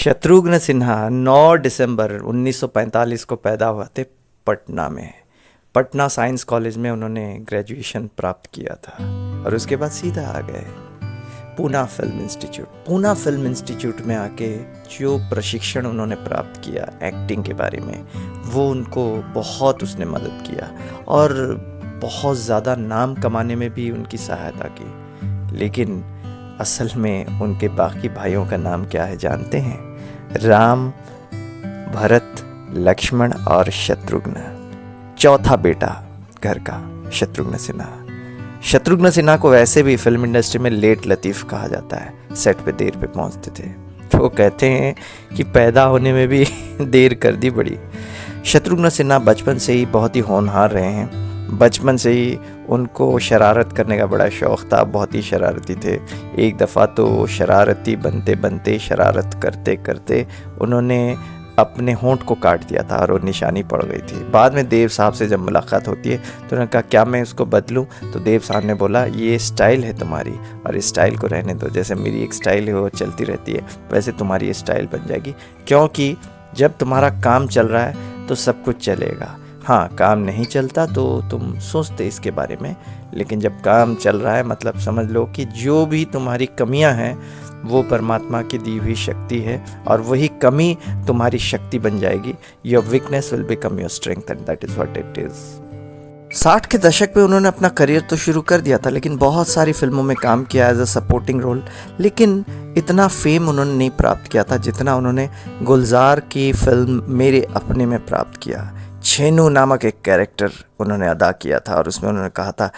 शत्रुघ्न सिन्हा 9 दिसंबर 1945 को पैदा हुए थे पटना में। पटना साइंस कॉलेज में उन्होंने ग्रेजुएशन प्राप्त किया था और उसके बाद सीधा आ गए Poona film institute. Poona film institute में आके जो प्रशिक्षण उन्होंने प्राप्त किया एक्टिंग के बारे में, वो उनको बहुत उसने मदद किया और बहुत ज़्यादा नाम कमाने में भी उनकी सहायता की। लेकिन असल में उनके बाकी भाइयों का नाम क्या है जानते हैं? राम, भरत, लक्ष्मण और शत्रुघ्न। चौथा बेटा घर का शत्रुघ्न सिन्हा। शत्रुघ्न सिन्हा को वैसे भी फिल्म इंडस्ट्री में लेट लतीफ़ कहा जाता है, सेट पे देर पे पहुंचते थे। तो कहते हैं कि पैदा होने में भी देर कर दी बड़ी। शत्रुघ्न सिन्हा बचपन से ही बहुत ही होनहार रहे हैं। बचपन से ही उनको शरारत करने का बड़ा शौक़ था, बहुत ही शरारती थे। एक दफ़ा तो शरारती बनते बनते शरारत करते करते उन्होंने अपने होंठ को काट दिया था और वो निशानी पड़ गई थी। बाद में देव साहब से जब मुलाकात होती है तो उन्होंने कहा क्या मैं उसको बदलूं? तो देव साहब ने बोला ये स्टाइल है तुम्हारी और इस स्टाइल को रहने दो। जैसे मेरी एक स्टाइल है वो चलती रहती है, वैसे तुम्हारी ये स्टाइल बन जाएगी, क्योंकि जब तुम्हारा काम चल रहा है तो सब कुछ चलेगा। हाँ, काम नहीं चलता तो तुम सोचते इसके बारे में, लेकिन जब काम चल रहा है मतलब समझ लो कि जो भी तुम्हारी कमियां हैं वो परमात्मा की दी हुई शक्ति है और वही कमी तुम्हारी शक्ति बन जाएगी। Your weakness will become your strength and that is what it is. 60 के दशक में उन्होंने अपना करियर तो शुरू कर दिया था, लेकिन बहुत सारी फिल्मों में काम किया एज अ सपोर्टिंग रोल, लेकिन इतना फेम उन्होंने नहीं प्राप्त किया था जितना उन्होंने गुलजार की फिल्म मेरे अपने में प्राप्त किया। छेनू नामक एक कैरेक्टर उन्होंने अदा किया था और उसमें उन्होंने कहा था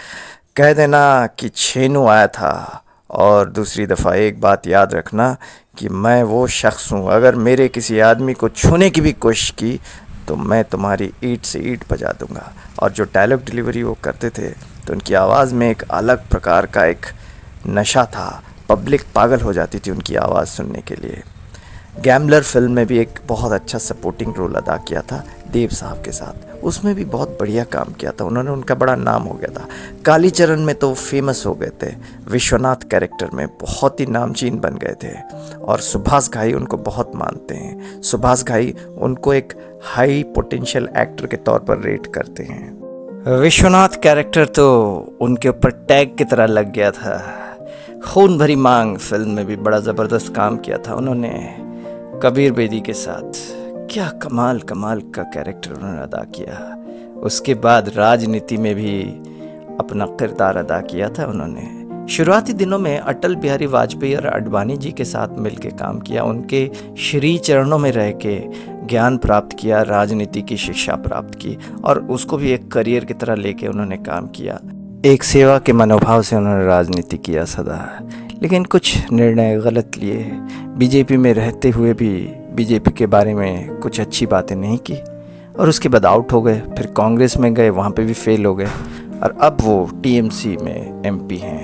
कह देना कि छेनू आया था, और दूसरी दफ़ा एक बात याद रखना कि मैं वो शख्स हूँ, अगर मेरे किसी आदमी को छूने की भी कोशिश की तो मैं तुम्हारी ईंट से ईंट बजा दूँगा। और जो डायलॉग डिलीवरी वो करते थे तो उनकी आवाज़ में एक अलग प्रकार का एक नशा था, पब्लिक पागल हो जाती थी उनकी आवाज़ सुनने के लिए। गैम्बलर फिल्म में भी एक बहुत अच्छा सपोर्टिंग रोल अदा किया था देव साहब के साथ, उसमें भी बहुत बढ़िया काम किया था उन्होंने, उनका बड़ा नाम हो गया था। कालीचरण में तो फेमस हो गए थे, विश्वनाथ कैरेक्टर में बहुत ही नामचीन बन गए थे और सुभाष घाई उनको बहुत मानते हैं। सुभाष घाई उनको एक हाई पोटेंशियल एक्टर के तौर पर रेट करते हैं। विश्वनाथ कैरेक्टर तो उनके ऊपर टैग की तरह लग गया था। खून भरी मांग फिल्म में भी बड़ा ज़बरदस्त काम किया था उन्होंने कबीर बेदी के साथ। क्या कमाल कमाल का कैरेक्टर उन्होंने अदा किया। उसके बाद राजनीति में भी अपना किरदार अदा किया था उन्होंने। शुरुआती दिनों में अटल बिहारी वाजपेयी और अडवाणी जी के साथ मिलकर काम किया, उनके श्री चरणों में रह के ज्ञान प्राप्त किया, राजनीति की शिक्षा प्राप्त की और उसको भी एक करियर की तरह लेके उन्होंने काम किया। एक सेवा के मनोभाव से उन्होंने राजनीति किया सदा, लेकिन कुछ निर्णय गलत लिए। बीजेपी में रहते हुए भी बीजेपी के बारे में कुछ अच्छी बातें नहीं की और उसके बाद आउट हो गए। फिर कांग्रेस में गए, वहाँ पे भी फेल हो गए और अब वो टीएमसी में एमपी हैं।